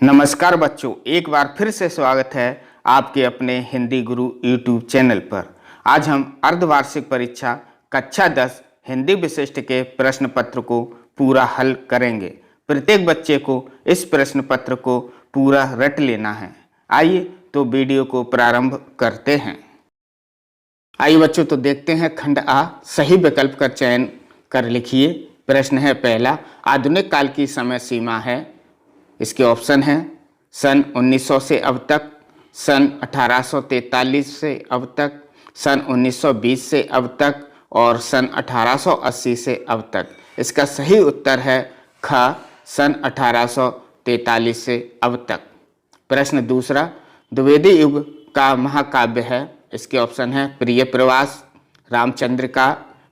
नमस्कार बच्चों, एक बार फिर से स्वागत है आपके अपने हिंदी गुरु यूट्यूब चैनल पर। आज हम अर्धवार्षिक परीक्षा कक्षा 10 हिंदी विशिष्ट के प्रश्न पत्र को पूरा हल करेंगे। प्रत्येक बच्चे को इस प्रश्न पत्र को पूरा रट लेना है। आइए तो वीडियो को प्रारंभ करते हैं। आइए बच्चों तो देखते हैं। खंड आ, सही विकल्प का चयन कर लिखिए। प्रश्न है पहला, आधुनिक काल की समय सीमा है। इसके ऑप्शन हैं सन 1900 से अब तक, सन 1843 से अब तक, सन 1920 से अब तक और सन 1880 से अब तक। इसका सही उत्तर है ख, सन 1843 से अब तक। प्रश्न दूसरा, द्विवेदी युग का महाकाव्य है। इसके ऑप्शन है प्रिय प्रवास, रामचंद्र का,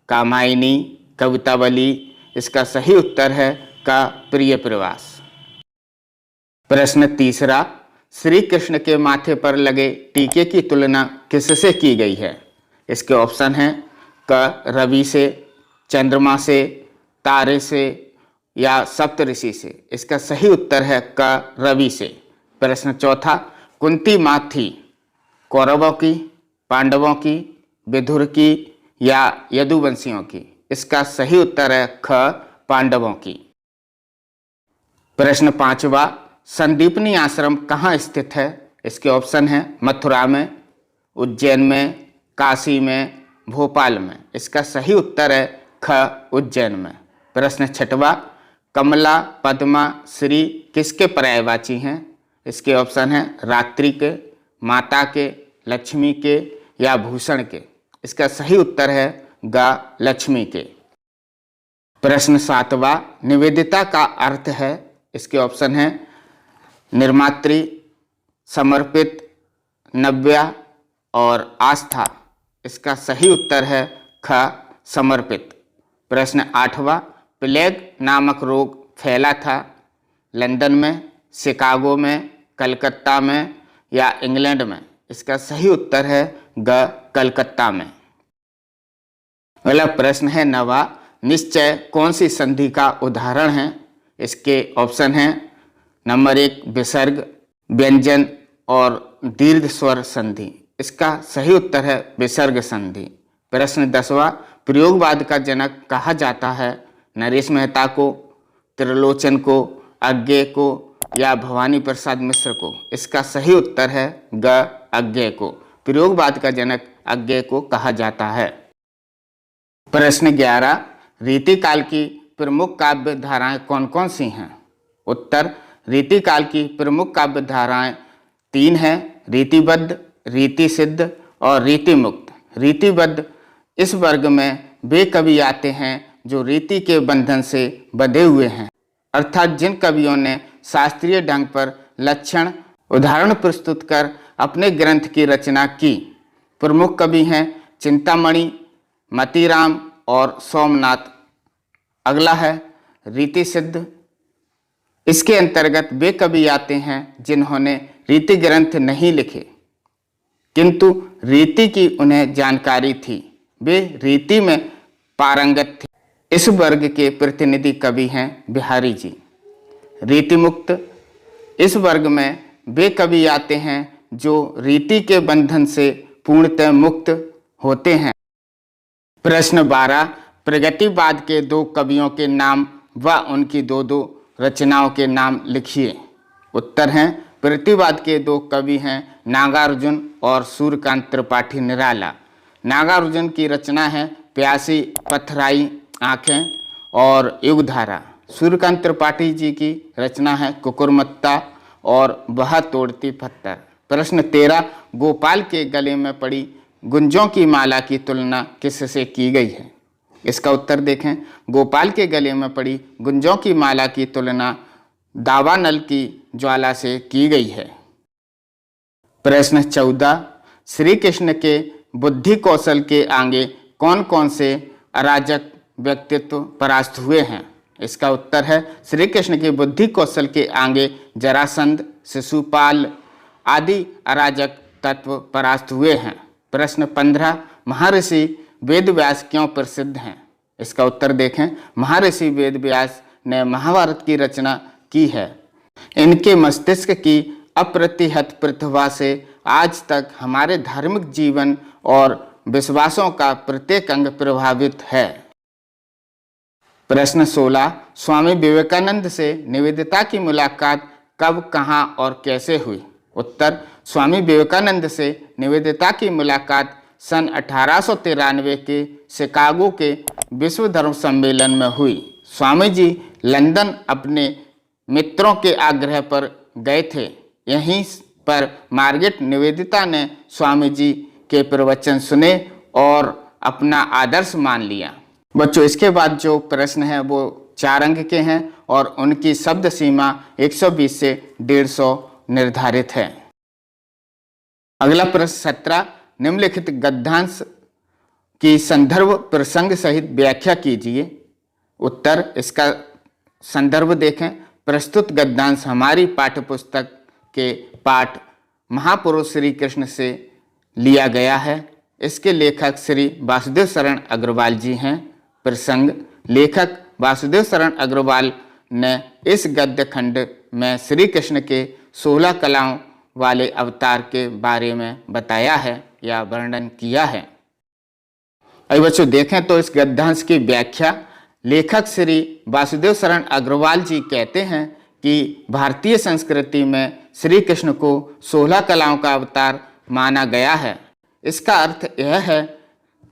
कामायनी, कवितावली। इसका सही उत्तर है का प्रिय प्रवास। प्रश्न तीसरा, श्री कृष्ण के माथे पर लगे टीके की तुलना किससे की गई है? इसके ऑप्शन हैं क, रवि से, चंद्रमा से, तारे से या सप्तऋषि से। इसका सही उत्तर है क, रवि से। प्रश्न चौथा, कुंती माँ थी कौरवों की, पांडवों की, विदुर की या यदुवंशियों की? इसका सही उत्तर है ख, पांडवों की। प्रश्न पांचवा, संदीपनी आश्रम कहाँ स्थित है? इसके ऑप्शन हैं मथुरा में, उज्जैन में, काशी में, भोपाल में। इसका सही उत्तर है ख, उज्जैन में। प्रश्न छठवा, कमला, पद्मा, श्री किसके पर्यायवाची हैं? इसके ऑप्शन हैं रात्रि के, माता के, लक्ष्मी के या भूषण के। इसका सही उत्तर है ग, लक्ष्मी के। प्रश्न सातवां, निवेदिता का अर्थ है। इसके ऑप्शन हैं निर्मात्री, समर्पित, नव्या और आस्था। इसका सही उत्तर है ख, समर्पित। प्रश्न आठवां, प्लेग नामक रोग फैला था लंदन में, शिकागो में, कलकत्ता में या इंग्लैंड में? इसका सही उत्तर है ग, कलकत्ता में। अगला प्रश्न है नवा, निश्चय कौन सी संधि का उदाहरण है? इसके ऑप्शन हैं नंबर 1 विसर्ग, व्यंजन और दीर्घ स्वर संधि। इसका सही उत्तर है विसर्ग संधि। प्रश्न 10वां, प्रयोगवाद का जनक कहा जाता है नरेश मेहता को, त्रिलोचन को, अज्ञेय को या भवानी प्रसाद मिश्र को? इसका सही उत्तर है ग, अज्ञेय को। प्रयोगवाद का जनक अज्ञेय को कहा जाता है। प्रश्न 11, रीतिकाल की प्रमुख काव्य धाराएं कौन कौन सी हैं? उत्तर, रीतिकाल की प्रमुख काव्य धाराएं 3 हैं, रीतिबद्ध, रीति सिद्ध और रीति मुक्त। रीतिबद्ध इस वर्ग में वे कवि आते हैं जो रीति के बंधन से बंधे हुए हैं, अर्थात जिन कवियों ने शास्त्रीय ढंग पर लक्षण उदाहरण प्रस्तुत कर अपने ग्रंथ की रचना की। प्रमुख कवि हैं चिंतामणि, मतीराम और सोमनाथ। अगला है रीति सिद्ध। इसके अंतर्गत वे कवि आते हैं जिन्होंने रीति ग्रंथ नहीं लिखे किंतु रीति की उन्हें जानकारी थी, वे रीति में पारंगत थे। इस वर्ग के प्रतिनिधि कवि हैं बिहारी जी। रीति मुक्त इस वर्ग में वे कवि आते हैं जो रीति के बंधन से पूर्णतः मुक्त होते हैं। प्रश्न 12, प्रगतिवाद के 2 कवियों के नाम व उनकी 2 रचनाओं के नाम लिखिए। उत्तर हैं प्रतिवाद के 2 कवि हैं नागार्जुन और सूर्यकांत त्रिपाठी निराला। नागार्जुन की रचना है प्यासी पथराई आँखें और युगधारा। सूर्यकांत त्रिपाठी जी की रचना है कुकुरमुत्ता और वह तोड़ती पत्थर। प्रश्न 13, गोपाल के गले में पड़ी गुंजों की माला की तुलना किससे की गई है? इसका उत्तर देखें, गोपाल के गले में पड़ी गुंजों की माला की तुलना दावानल की ज्वाला से की गई है। प्रश्न 14, श्री कृष्ण के बुद्धि कौशल के आगे कौन कौन से अराजक व्यक्तित्व परास्त हुए हैं? इसका उत्तर है श्री कृष्ण के बुद्धि कौशल के आगे जरासंध, शिशुपाल आदि अराजक तत्व परास्त हुए हैं। प्रश्न 15, महर्षि वेदव्यास क्यों प्रसिद्ध हैं? इसका उत्तर देखें, महर्षि वेदव्यास ने महाभारत की रचना की है। इनके मस्तिष्क की अप्रतिहत प्रतिभा से आज तक हमारे धार्मिक जीवन और विश्वासों का प्रत्येक अंग प्रभावित है। प्रश्न 16, स्वामी विवेकानंद से निवेदिता की मुलाकात कब, कहाँ और कैसे हुई? उत्तर, स्वामी विवेकानंद से निवेदिता की मुलाकात सन 1893 के शिकागो के विश्व धर्म सम्मेलन में हुई। स्वामी जी लंदन अपने मित्रों के आग्रह पर गए थे। यहीं पर मार्गरेट निवेदिता ने स्वामी जी के प्रवचन सुने और अपना आदर्श मान लिया। बच्चों, इसके बाद जो प्रश्न है वो 4 अंक के हैं और उनकी शब्द सीमा 120 से 150 निर्धारित है। अगला प्रश्न 17, निम्नलिखित गद्यांश की संदर्भ प्रसंग सहित व्याख्या कीजिए। उत्तर, इसका संदर्भ देखें। प्रस्तुत गद्यांश हमारी पाठ्यपुस्तक के पाठ महापुरुष श्री कृष्ण से लिया गया है। इसके लेखक श्री वासुदेव शरण अग्रवाल जी हैं। प्रसंग, लेखक वासुदेव शरण अग्रवाल ने इस गद्य खंड में श्री कृष्ण के 16 कलाओं वाले अवतार के बारे में बताया है या वर्णन किया है। अभी बच्चों देखें तो इस गद्यांश की व्याख्या, लेखक श्री वासुदेव शरण अग्रवाल जी कहते हैं कि भारतीय संस्कृति में श्री कृष्ण को 16 कलाओं का अवतार माना गया है। इसका अर्थ यह है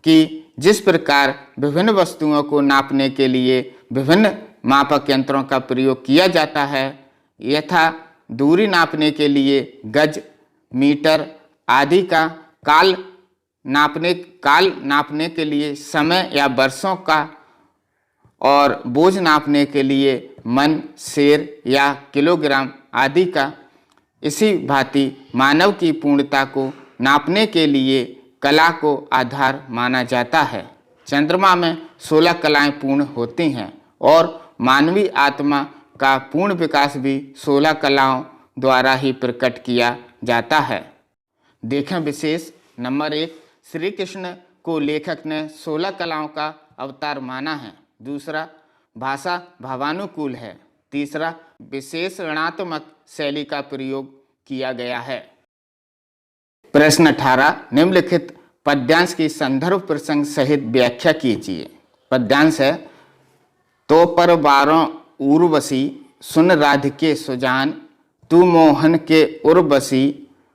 कि जिस प्रकार विभिन्न वस्तुओं को नापने के लिए विभिन्न मापक यंत्रों का प्रयोग किया जाता है, यथा दूरी नापने के लिए गज, मीटर आदि का, काल नापने के लिए समय या वर्षों का, और बोझ नापने के लिए मन, सेर या किलोग्राम आदि का, इसी भांति मानव की पूर्णता को नापने के लिए कला को आधार माना जाता है। चंद्रमा में 16 कलाएं पूर्ण होती हैं और मानवीय आत्मा का पूर्ण विकास भी 16 कलाओं द्वारा ही प्रकट किया जाता है। देखें विशेष नंबर 1, श्री कृष्ण को लेखक ने 16 कलाओं का अवतार माना है। दूसरा, भाषा भावानुकूल है। तीसरा, विशेषणात्मक शैली का प्रयोग किया गया है। प्रश्न 18, निम्नलिखित पद्यांश की संदर्भ प्रसंग सहित व्याख्या कीजिए। पद्यांश है, तो पर बारों उर्वशी, सुन राधिके सुजान, तू मोहन के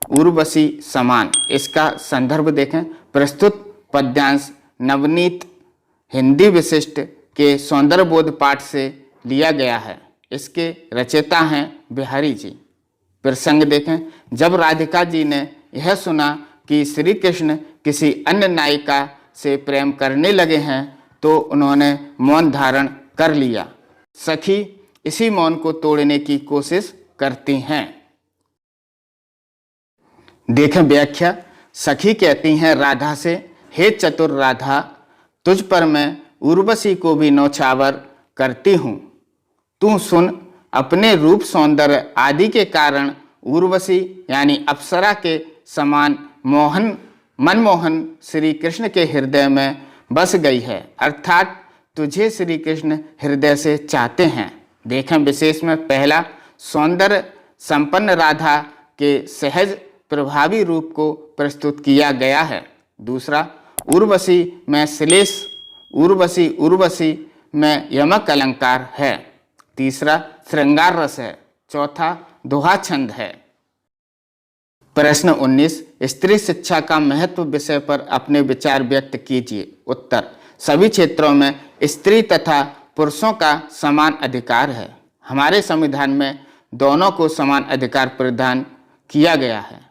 उर्वशी समान। इसका संदर्भ देखें। प्रस्तुत पद्यांश नवनीत हिंदी विशिष्ट के सौंदर्यबोध पाठ से लिया गया है। इसके रचयिता हैं बिहारी जी। प्रसंग देखें। जब राधिका जी ने यह सुना कि श्री कृष्ण किसी अन्य नायिका से प्रेम करने लगे हैं तो उन्होंने मौन धारण कर लिया। सखी इसी मौन को तोड़ने की कोशिश करती हैं। देखें व्याख्या। सखी कहती हैं राधा से, हे चतुर राधा, तुझ पर मैं उर्वशी को भी नौछावर करती हूँ। तू सुन, अपने रूप सौंदर्य आदि के कारण उर्वशी यानी अप्सरा के समान मनमोहन श्री कृष्ण के हृदय में बस गई है, अर्थात तुझे श्री कृष्ण हृदय से चाहते हैं। देखें विशेष में पहला, सौंदर्य संपन्न राधा के सहज प्रभावी रूप को प्रस्तुत किया गया है। दूसरा, उर्वशी में श्लेष, उर्वशी में यमक अलंकार है। तीसरा, श्रृंगार रस है। चौथा, दोहा छंद है। प्रश्न 19, स्त्री शिक्षा का महत्व विषय पर अपने विचार व्यक्त कीजिए। उत्तर, सभी क्षेत्रों में स्त्री तथा पुरुषों का समान अधिकार है। हमारे संविधान में दोनों को समान अधिकार प्रदान किया गया है।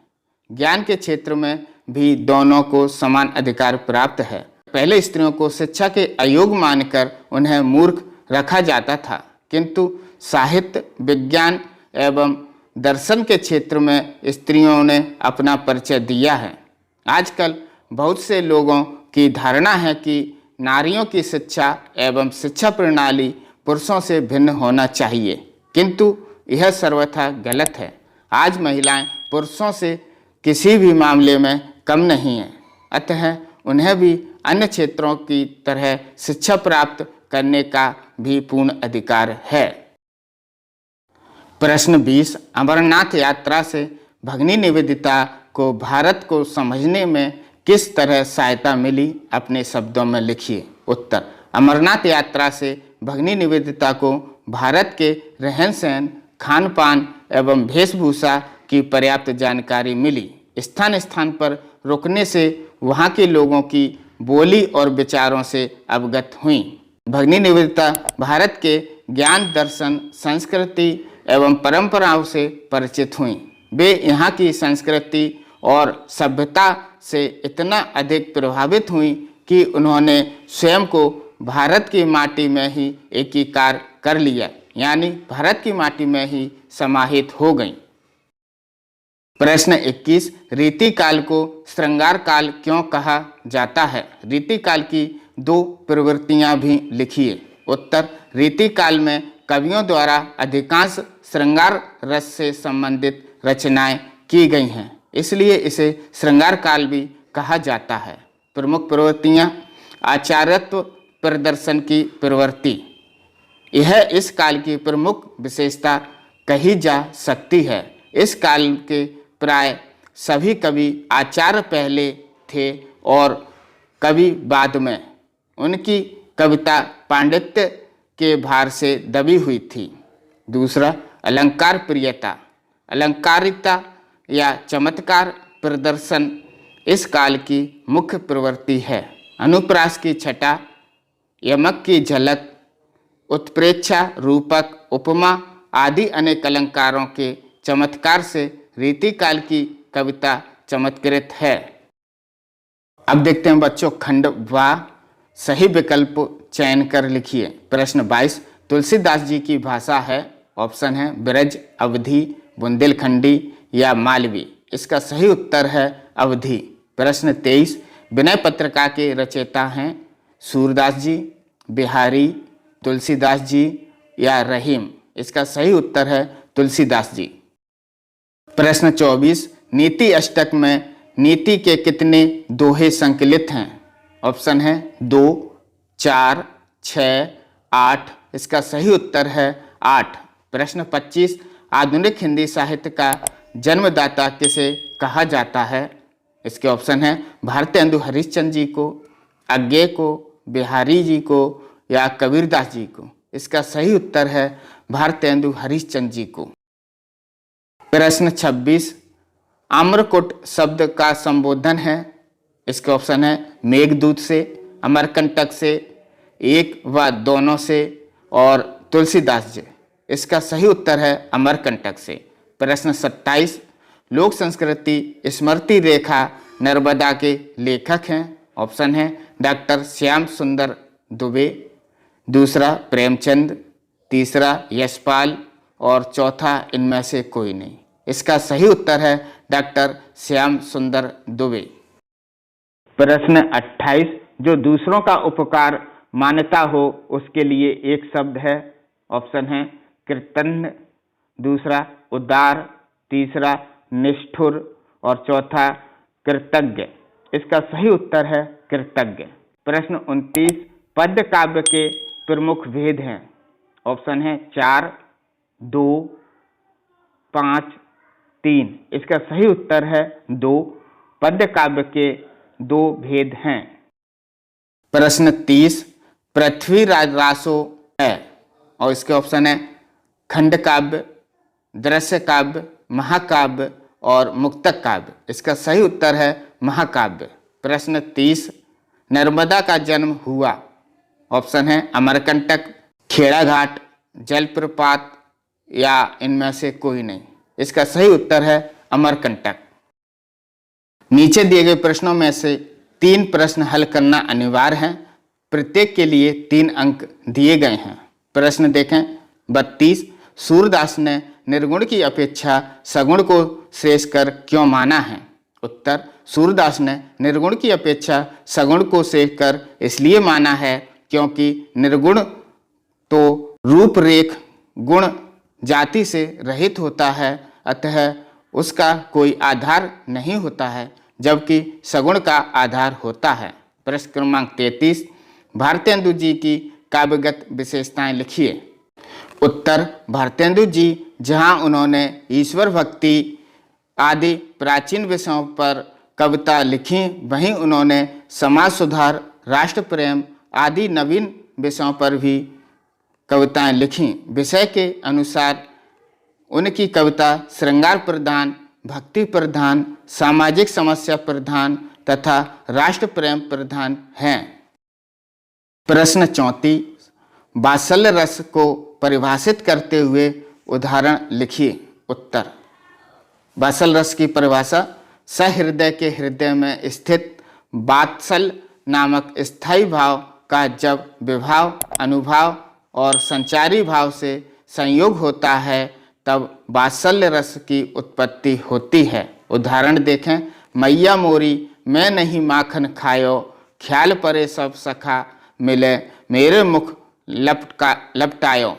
ज्ञान के क्षेत्र में भी दोनों को समान अधिकार प्राप्त है। पहले स्त्रियों को शिक्षा के अयोग्य मानकर उन्हें मूर्ख रखा जाता था, किंतु साहित्य, विज्ञान एवं दर्शन के क्षेत्र में स्त्रियों ने अपना परिचय दिया है। आजकल बहुत से लोगों की धारणा है कि नारियों की शिक्षा एवं शिक्षा प्रणाली पुरुषों से भिन्न होना चाहिए, किंतु यह सर्वथा गलत है। आज महिलाएं पुरुषों से किसी भी मामले में कम नहीं हैं, अतः उन्हें भी अन्य क्षेत्रों की तरह शिक्षा प्राप्त करने का भी पूर्ण अधिकार है। प्रश्न 20, अमरनाथ यात्रा से भगिनी निवेदिता को भारत को समझने में किस तरह सहायता मिली, अपने शब्दों में लिखिए। उत्तर, अमरनाथ यात्रा से भगिनी निवेदिता को भारत के रहन सहन, खान पान एवं वेशभूषा की पर्याप्त जानकारी मिली। स्थान स्थान पर रुकने से वहाँ के लोगों की बोली और विचारों से अवगत हुई। भगिनी निवेदिता भारत के ज्ञान, दर्शन, संस्कृति एवं परंपराओं से परिचित हुई। वे यहाँ की संस्कृति और सभ्यता से इतना अधिक प्रभावित हुई कि उन्होंने स्वयं को भारत की माटी में ही एकीकार कर लिया, यानी भारत की माटी में ही समाहित हो गई। प्रश्न 21, रीति काल को श्रृंगार काल क्यों कहा जाता है? रीति काल की दो प्रवृत्तियां भी लिखिए। उत्तर, रीति काल में कवियों द्वारा अधिकांश श्रृंगार रस से संबंधित रचनाएं की गई हैं, इसलिए इसे श्रृंगार काल भी कहा जाता है। प्रमुख प्रवृत्तियां, आचार्यत्व प्रदर्शन की प्रवृत्ति, यह इस काल की प्रमुख विशेषता कही जा सकती है। इस काल के प्राय सभी कवि आचार्य पहले थे और कवि बाद में। उनकी कविता पांडित्य के भार से दबी हुई थी। दूसरा, अलंकार प्रियता, अलंकारिता या चमत्कार प्रदर्शन इस काल की मुख्य प्रवृत्ति है। अनुप्रास की छटा, यमक की झलक, उत्प्रेक्षा, रूपक, उपमा आदि अनेक अलंकारों के चमत्कार से रीतिकाल की कविता चमत्कृत है। अब देखते हैं बच्चों खंड वा, सही विकल्प चयन कर लिखिए। प्रश्न 22, तुलसीदास जी की भाषा है, ऑप्शन है ब्रज, अवधी, बुंदेलखंडी या मालवी। इसका सही उत्तर है अवधी। प्रश्न 23, विनय पत्रिका के रचयिता हैं सूरदास जी, बिहारी, तुलसीदास जी या रहीम। इसका सही उत्तर है तुलसीदास जी। प्रश्न 24, नीति अष्टक में नीति के कितने दोहे संकलित हैं? ऑप्शन है 2, 4, 6, 8। इसका सही उत्तर है 8। प्रश्न 25, आधुनिक हिंदी साहित्य का जन्मदाता किसे कहा जाता है? इसके ऑप्शन है भारतेंदु हरिश्चंद्र जी को, अज्ञे को, बिहारी जी को या कबीरदास जी को। इसका सही उत्तर है भारतेंदु हरिश्चंद्र जी को। प्रश्न 26, आम्रकुट शब्द का संबोधन है। इसके ऑप्शन है मेघदूत से, अमरकंटक से, एक व दोनों से और तुलसीदास जी। इसका सही उत्तर है अमरकंटक से। प्रश्न 27, लोक संस्कृति स्मृति रेखा नर्मदा के लेखक हैं। ऑप्शन है डॉक्टर श्याम सुंदर दुबे, दूसरा प्रेमचंद, तीसरा यशपाल और चौथा इनमें से कोई नहीं। इसका सही उत्तर है डॉक्टर श्याम सुंदर दुबे। प्रश्न 28, जो दूसरों का उपकार मानता हो उसके लिए एक शब्द है। ऑप्शन है कृतज्ञ, दूसरा उदार, तीसरा निष्ठुर और चौथा कृतज्ञ। इसका सही उत्तर है कृतज्ञ। प्रश्न 29, पद्य काव्य के प्रमुख भेद हैं। ऑप्शन है 4, 2, 5, 3। इसका सही उत्तर है 2। पद्य काव्य के 2 भेद हैं। प्रश्न 30, पृथ्वी रासो है और इसके ऑप्शन है खंड काव्य, दृश्य काव्य, महाकाव्य और मुक्तक काव्य। इसका सही उत्तर है महाकाव्य। प्रश्न 30, नर्मदा का जन्म हुआ। ऑप्शन है अमरकंटक, खेड़ाघाट, जलप्रपात या इनमें से कोई नहीं। इसका सही उत्तर है अमरकंटक। नीचे दिए गए प्रश्नों में से 3 प्रश्न हल करना अनिवार्य है। प्रत्येक के लिए 3 अंक दिए गए हैं। प्रश्न देखें 32, सूरदास ने निर्गुण की अपेक्षा सगुण को श्रेष्ठ कर क्यों माना है? उत्तर, सूरदास ने निर्गुण की अपेक्षा सगुण को श्रेष्ठ कर इसलिए माना है क्योंकि निर्गुण तो रूपरेख गुण जाति से रहित होता है, अतः उसका कोई आधार नहीं होता है, जबकि सगुण का आधार होता है। प्रश्न क्रमांक 33, भारतेंदु जी की काव्यगत विशेषताएं लिखिए। उत्तर भारतेंदु जी, जहां उन्होंने ईश्वर भक्ति आदि प्राचीन विषयों पर कविता लिखी, वहीं उन्होंने समाज सुधार, राष्ट्र प्रेम आदि नवीन विषयों पर भी कविताएं लिखी। विषय के अनुसार उनकी कविता श्रृंगार प्रधान, भक्ति प्रधान, सामाजिक समस्या प्रधान तथा राष्ट्र प्रेम प्रधान हैं। प्रश्न 34, वात्सल्य रस को परिभाषित करते हुए उदाहरण लिखिए। उत्तर, वात्सल्य रस की परिभाषा सहृदय के हृदय में स्थित वात्सल्य नामक स्थायी भाव का जब विभाव, अनुभाव और संचारी भाव से संयोग होता है तब वात्सल्य रस की उत्पत्ति होती है। उदाहरण देखें, मैया मोरी मैं नहीं माखन खायो, ख्याल परे सब सखा मिले, मेरे मुख लपटायो।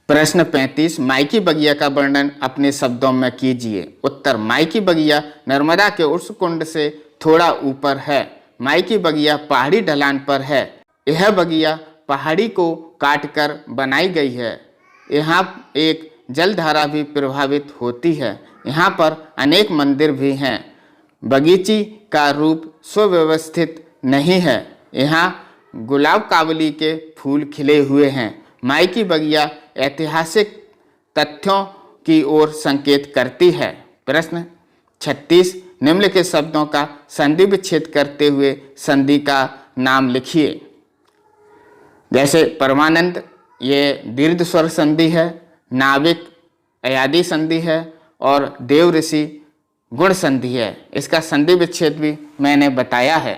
प्रश्न 35, माई की बगिया का वर्णन अपने शब्दों में कीजिए। उत्तर, माई की बगिया नर्मदा के उर्स कुंड से थोड़ा ऊपर है। माई की बगिया पहाड़ी ढलान पर है। यह बगिया पहाड़ी को काटकर बनाई गई है। यहाँ एक जलधारा भी प्रभावित होती है। यहाँ पर अनेक मंदिर भी हैं। बगीची का रूप सुव्यवस्थित नहीं है। यहाँ गुलाब कावली के फूल खिले हुए हैं। माई की बगिया ऐतिहासिक तथ्यों की ओर संकेत करती है। प्रश्न 36, निम्नलिखित शब्दों का संधि विच्छेद करते हुए संधि का नाम लिखिए। जैसे परमानंद, ये दीर्घ स्वर संधि है। नाविक अयादी संधि है और देव ऋषि गुण संधि है। इसका संधि विच्छेद भी मैंने बताया है।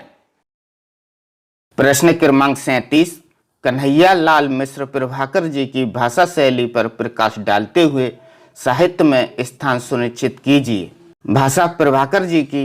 प्रश्न क्रमांक 37, कन्हैया लाल मिश्र प्रभाकर जी की भाषा शैली पर प्रकाश डालते हुए साहित्य में स्थान सुनिश्चित कीजिए। भाषा प्रभाकर जी की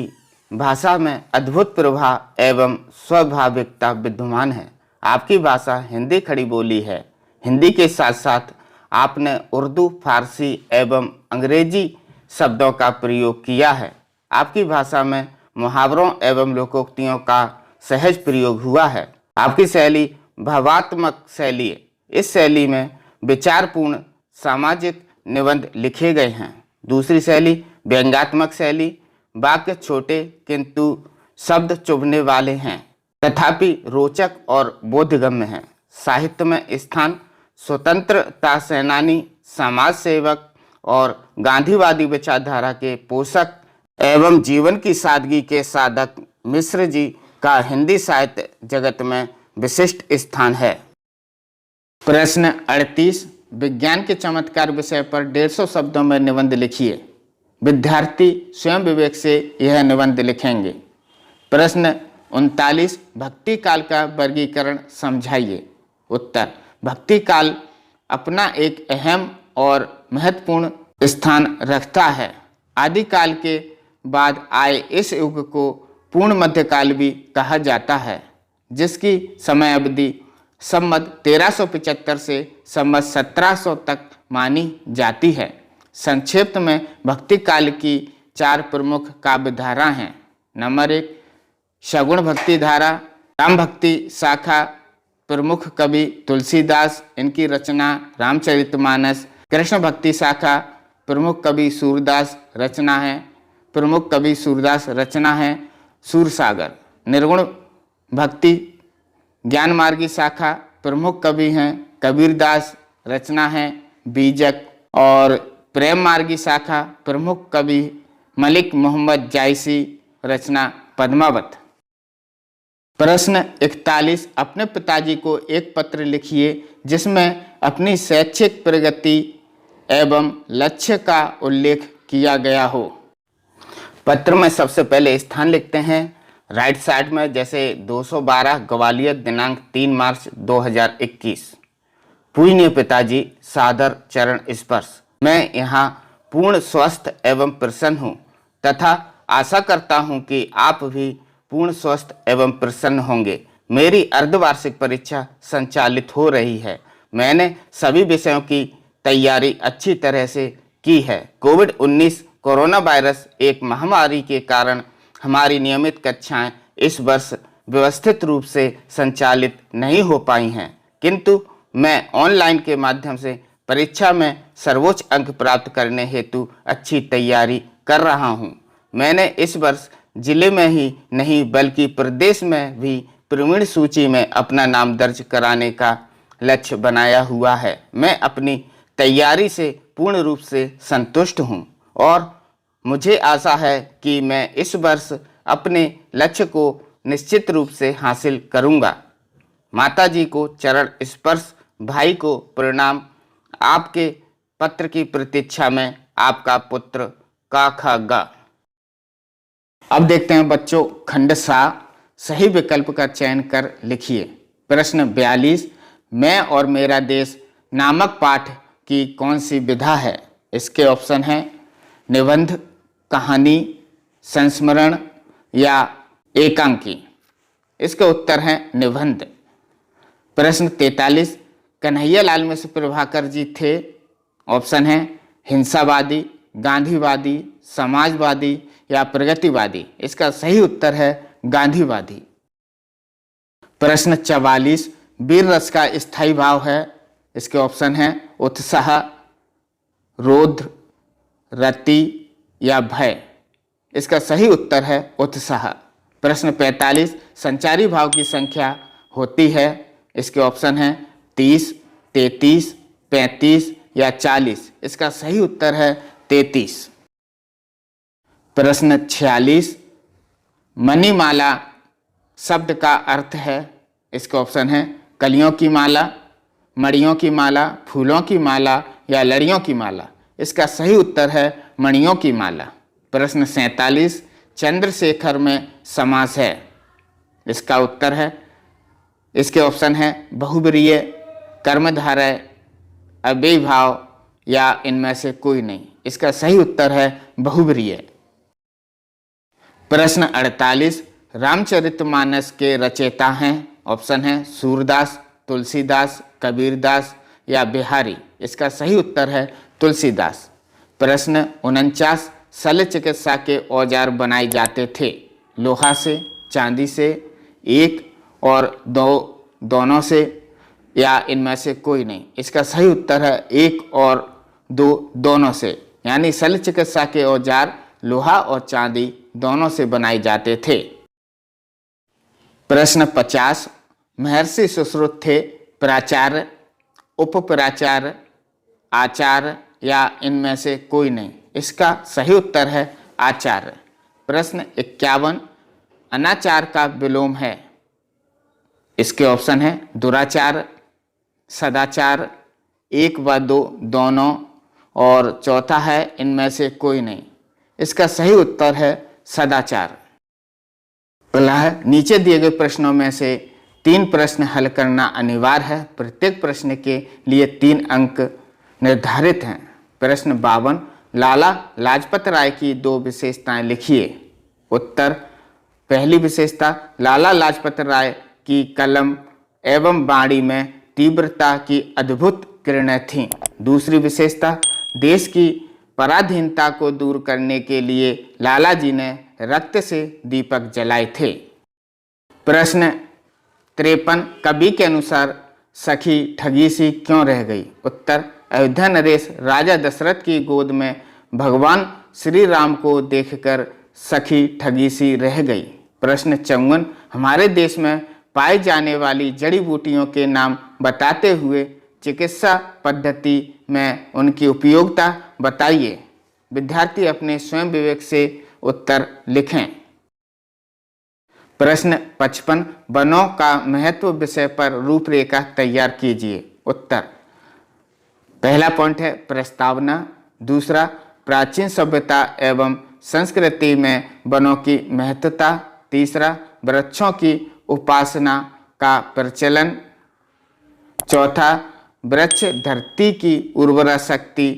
भाषा में अद्भुत प्रभाव एवं स्वाभाविकता विद्यमान है। आपकी भाषा हिंदी खड़ी बोली है। हिंदी के साथ साथ आपने उर्दू, फारसी एवं अंग्रेजी शब्दों का प्रयोग किया है। आपकी भाषा में मुहावरों एवं लोकोक्तियों का सहज प्रयोग हुआ है। आपकी शैली भावात्मक शैली है। इस शैली में विचारपूर्ण सामाजिक निबंध लिखे गए हैं। दूसरी शैली व्यंग्यात्मक शैली, वाक्य छोटे किंतु शब्द चुभने वाले हैं तथापि रोचक और बोधगम्य हैं। साहित्य में स्थान स्वतंत्रता सेनानी, समाज सेवक और गांधीवादी विचारधारा के पोषक एवं जीवन की सादगी के साधक मिश्र जी का हिंदी साहित्य जगत में विशिष्ट स्थान है। प्रश्न 38, विज्ञान के चमत्कार विषय पर 150 शब्दों में निबंध लिखिए। विद्यार्थी स्वयं विवेक से यह निबंध लिखेंगे। प्रश्न 39, भक्ति काल का वर्गीकरण समझाइए। उत्तर, भक्ति काल अपना एक अहम और महत्वपूर्ण स्थान रखता है। आदिकाल के बाद आए इस युग को पूर्ण मध्यकाल भी कहा जाता है, जिसकी समय अवधि संवत 1375 से संवत 1700 तक मानी जाती है। संक्षिप्त में भक्ति काल की 4 प्रमुख काव्य धारा हैं। नंबर 1, सगुण भक्ति धारा। राम भक्ति शाखा, प्रमुख कवि तुलसीदास, इनकी रचना रामचरितमानस। कृष्ण भक्ति शाखा, प्रमुख कवि सूरदास, रचना है प्रमुख कवि सूरदास, रचना है सूरसागर। निर्गुण भक्ति ज्ञान मार्गी शाखा, प्रमुख कवि हैं कबीरदास, रचना है बीजक। और प्रेम मार्गी शाखा, प्रमुख कवि मलिक मोहम्मद जायसी, रचना पद्मावत। प्रश्न 41, अपने पिताजी को एक पत्र लिखिए जिसमें अपनी शैक्षिक प्रगति एवं लक्ष्य का उल्लेख किया गया हो। पत्र में सबसे पहले स्थान लिखते हैं राइट साइड में, जैसे 212 ग्वालियर, दिनांक 3 मार्च 2021। पूज्य पिताजी, सादर चरण स्पर्श। मैं यहाँ पूर्ण स्वस्थ एवं प्रसन्न हूँ तथा आशा करता हूँ कि आप भी पूर्ण स्वस्थ एवं प्रसन्न होंगे। मेरी अर्धवार्षिक परीक्षा संचालित हो रही है। मैंने सभी विषयों की तैयारी अच्छी तरह से की है। कोविड-19 कोरोना वायरस एक महामारी के कारण हमारी नियमित कक्षाएं इस वर्ष व्यवस्थित रूप से संचालित नहीं हो पाई हैं, किंतु मैं ऑनलाइन के माध्यम से परीक्षा में सर्वोच्च अंक प्राप्त करने हेतु अच्छी तैयारी कर रहा हूं। मैंने इस वर्ष जिले में ही नहीं बल्कि प्रदेश में भी प्रवीण सूची में अपना नाम दर्ज कराने का लक्ष्य बनाया हुआ है। मैं अपनी तैयारी से पूर्ण रूप से संतुष्ट हूं और मुझे आशा है कि मैं इस वर्ष अपने लक्ष्य को निश्चित रूप से हासिल करूंगा। माताजी को चरण स्पर्श, भाई को प्रणाम। आपके पत्र की प्रतीक्षा में आपका पुत्र का ख ग। अब देखते हैं बच्चों, खंड सा सही विकल्प का चयन कर लिखिए। प्रश्न 42, मैं और मेरा देश नामक पाठ की कौन सी विधा है? इसके ऑप्शन हैं निबंध, कहानी, संस्मरण या एकांकी। इसका उत्तर है निबंध। प्रश्न 43, कन्हैयालाल मिश्र प्रभाकर जी थे। ऑप्शन है हिंसावादी, गांधीवादी, समाजवादी या प्रगतिवादी। इसका सही उत्तर है गांधीवादी। प्रश्न 44, वीर रस का स्थायी भाव है। इसके ऑप्शन है उत्साह, रौद्र, रति या भय। इसका सही उत्तर है उत्साह। प्रश्न 45, संचारी भाव की संख्या होती है। इसके ऑप्शन है 30, 33, 35 या 40। इसका सही उत्तर है 33। प्रश्न 46, मणिमाला शब्द का अर्थ है। इसका ऑप्शन है कलियों की माला, मणियों की माला, फूलों की माला या लड़ियों की माला। इसका सही उत्तर है मणियों की माला। प्रश्न 47, चंद्रशेखर में समास है। इसका उत्तर है, इसके ऑप्शन है बहुब्रीहि, कर्मधारय, अव्ययीभाव या इनमें से कोई नहीं। इसका सही उत्तर है बहुब्रीहि। प्रश्न 48, रामचरितमानस के रचयिता हैं। ऑप्शन है सूरदास, तुलसीदास, कबीरदास या बिहारी। इसका सही उत्तर है तुलसीदास। प्रश्न 49, शल्य चिकित्सा के औजार बनाए जाते थे। लोहा से, चांदी से, एक और दो दोनों से या इनमें से कोई नहीं। इसका सही उत्तर है एक और दो दोनों से, यानी शल्य चिकित्सा के औजार लोहा और चांदी दोनों से बनाए जाते थे। प्रश्न 50, महर्षि सुश्रुत थे प्राचार्य, उपप्राचार्य, आचार्य या इनमें से कोई नहीं। इसका सही उत्तर है आचार्य। प्रश्न 51, अनाचार का विलोम है। इसके ऑप्शन है दुराचार, सदाचार, एक व दो दोनों और चौथा है इनमें से कोई नहीं। इसका सही उत्तर है सदाचार। अगला है, नीचे दिए गए प्रश्नों में से 3 प्रश्न हल करना अनिवार्य है। प्रत्येक प्रश्न के लिए 3 अंक निर्धारित हैं। प्रश्न 52, लाला लाजपत राय की 2 विशेषताएं लिखिए। उत्तर, पहली विशेषता, लाला लाजपत राय की कलम एवं वाणी में तीव्रता की अद्भुत किरणें थीं। दूसरी विशेषता, देश की पराधीनता को दूर करने के लिए लाला जी ने रक्त से दीपक जलाए थे। प्रश्न 53, कवि के अनुसार सखी ठगी सी क्यों रह गई? उत्तर, अयोध्या नरेश राजा दशरथ की गोद में भगवान श्री राम को देखकर सखी ठगी सी रह गई। प्रश्न 54, हमारे देश में पाई जाने वाली जड़ी बूटियों के नाम बताते हुए चिकित्सा पद्धति में उनकी उपयोगिता बताइए। विद्यार्थी अपने स्वयं विवेक से उत्तर लिखें। प्रश्न 55, वनों का महत्व विषय पर रूपरेखा तैयार कीजिए। उत्तर, पहला पॉइंट है प्रस्तावना। दूसरा, प्राचीन सभ्यता एवं संस्कृति में वनों की महत्वता। तीसरा, वृक्षों की उपासना का प्रचलन। चौथा, वृक्ष धरती की उर्वरा शक्ति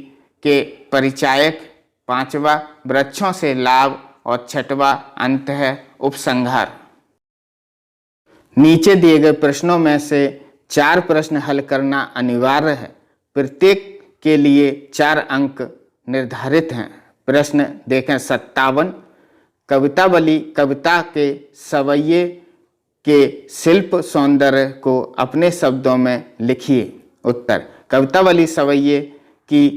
के परिचायक। पांचवा, वृक्षों से लाभ। और छठवा अंत है उपसंहार। नीचे दिए गए प्रश्नों में से 4 प्रश्न हल करना अनिवार्य है। प्रत्येक के लिए 4 अंक निर्धारित हैं। प्रश्न देखें 57, कवितावली कविता के सवैये के शिल्प सौंदर्य को अपने शब्दों में लिखिए। उत्तर, कवितावली सवैये की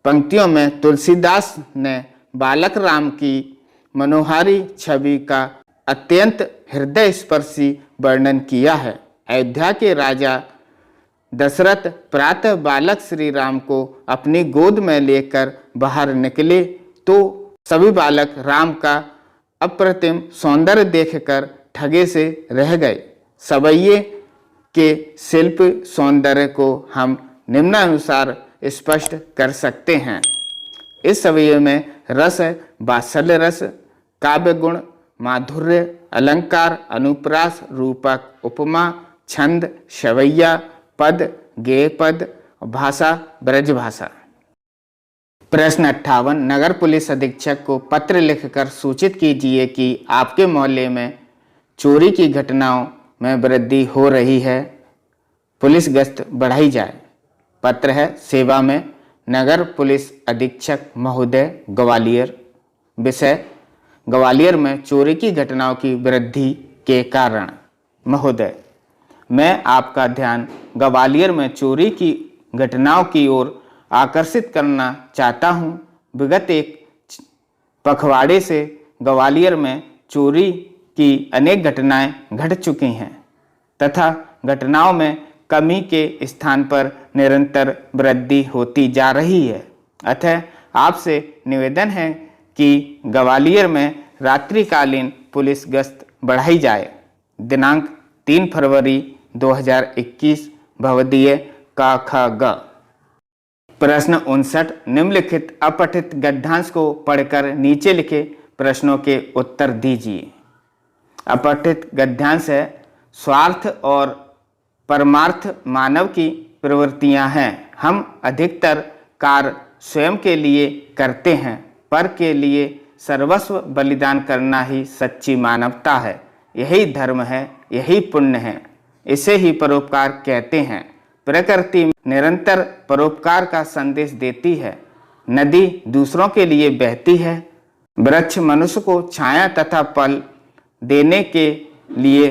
पंक्तियों में तुलसीदास ने बालक राम की मनोहारी छवि का अत्यंत हृदय स्पर्शी वर्णन किया है। अयोध्या के राजा दशरथ प्रातः बालक श्री राम को अपनी गोद में लेकर बाहर निकले तो सभी बालक राम का अप्रतिम सौंदर्य देखकर ठगे से रह गए। सवैये के शिल्प सौंदर्य को हम निम्नानुसार स्पष्ट कर सकते हैं। इस सवैये में रस है वात्सल्य रस, काव्य गुण, माधुर्य, अलंकार, अनुप्रास, रूपक, उपमा, छंद, सवैया, पद, गेय पद, भाषा, ब्रज भाषा। प्रश्न 58, नगर पुलिस अधीक्षक को पत्र लिखकर सूचित कीजिए कि आपके मोहल्ले में चोरी की घटनाओं में वृद्धि हो रही है, पुलिस गश्त बढ़ाई जाए। पत्र है सेवा में नगर पुलिस अधीक्षक महोदय ग्वालियर। विषय, ग्वालियर में चोरी की घटनाओं की वृद्धि के कारण। महोदय, मैं आपका ध्यान ग्वालियर में चोरी की घटनाओं की ओर आकर्षित करना चाहता हूं। विगत एक पखवाड़े से ग्वालियर में चोरी की अनेक घटनाएं घट चुकी हैं तथा घटनाओं में कमी के स्थान पर निरंतर वृद्धि होती जा रही है। अतः आपसे निवेदन है कि ग्वालियर में रात्रिकालीन पुलिस गश्त बढ़ाई जाए। दिनांक 3 फरवरी 2021, भवदीय का ख ग। प्रश्न 59, निम्नलिखित अपठित गद्यांश को पढ़कर नीचे लिखे प्रश्नों के उत्तर दीजिए। अपठित गद्यांश है, स्वार्थ और परमार्थ मानव की प्रवृत्तियां हैं। हम अधिकतर कार्य स्वयं के लिए करते हैं, पर के लिए सर्वस्व बलिदान करना ही सच्ची मानवता है। यही धर्म है, यही पुण्य है, इसे ही परोपकार कहते हैं। प्रकृति निरंतर परोपकार का संदेश देती है। नदी दूसरों के लिए बहती है, वृक्ष मनुष्य को छाया तथा फल देने के लिए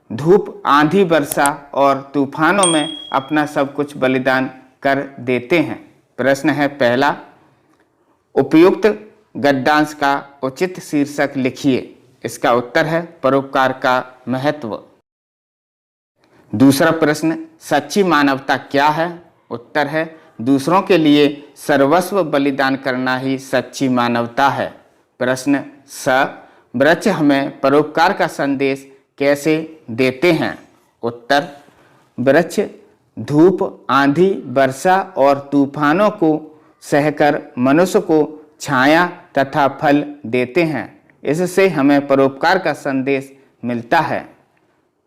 धूप, आंधी, वर्षा और तूफानों में अपना सब कुछ बलिदान कर देते हैं। प्रश्न है पहला, उपयुक्त गद्यांश का उचित शीर्षक लिखिए। इसका उत्तर है परोपकार का महत्व। दूसरा प्रश्न, सच्ची मानवता क्या है? उत्तर है दूसरों के लिए सर्वस्व बलिदान करना ही सच्ची मानवता है। प्रश्न स, वृक्ष हमें परोपकार का संदेश कैसे देते हैं? उत्तर, वृक्ष धूप, आंधी, वर्षा और तूफानों को सहकर मनुष्य को छाया तथा फल देते हैं। इससे हमें परोपकार का संदेश मिलता है।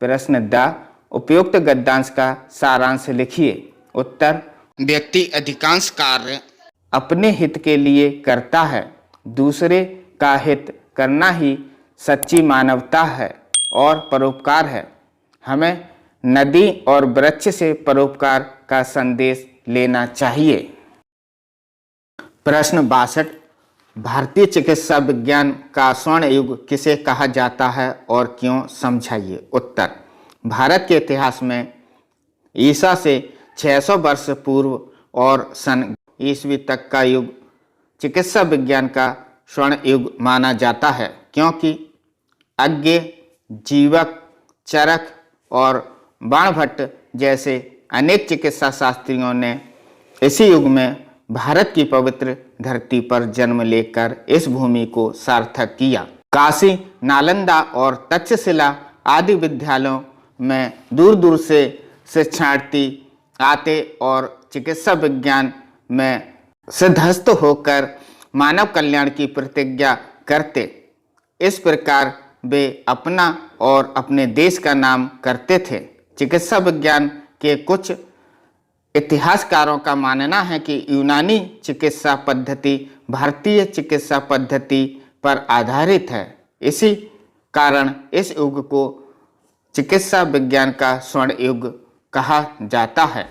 प्रश्न द, उपयुक्त गद्यांश का सारांश लिखिए। उत्तर, व्यक्ति अधिकांश कार्य अपने हित के लिए करता है, दूसरे का हित करना ही सच्ची मानवता है और परोपकार है। हमें नदी और वृक्ष से परोपकार का संदेश लेना चाहिए। प्रश्न 62, भारतीय चिकित्सा विज्ञान का स्वर्ण युग किसे कहा जाता है और क्यों? समझाइए। उत्तर, भारत के इतिहास में ईसा से 600 वर्ष पूर्व और सन ईस्वी तक का युग चिकित्सा विज्ञान का स्वर्ण युग माना जाता है, क्योंकि अज्ञे, जीवक, चरक और बाणभट्ट जैसे अनेक चिकित्सा शास्त्रियों ने इसी युग में भारत की पवित्र धरती पर जन्म लेकर इस भूमि को सार्थक किया। काशी, नालंदा और तक्षशिला आदि विद्यालयों में दूर दूर से शिक्षार्थी आते और चिकित्सा विज्ञान में सिद्धहस्त होकर मानव कल्याण की प्रतिज्ञा करते। इस प्रकार वे अपना और अपने देश का नाम करते थे। चिकित्सा विज्ञान के कुछ इतिहासकारों का मानना है कि यूनानी चिकित्सा पद्धति भारतीय चिकित्सा पद्धति पर आधारित है। इसी कारण इस युग को चिकित्सा विज्ञान का स्वर्ण युग कहा जाता है।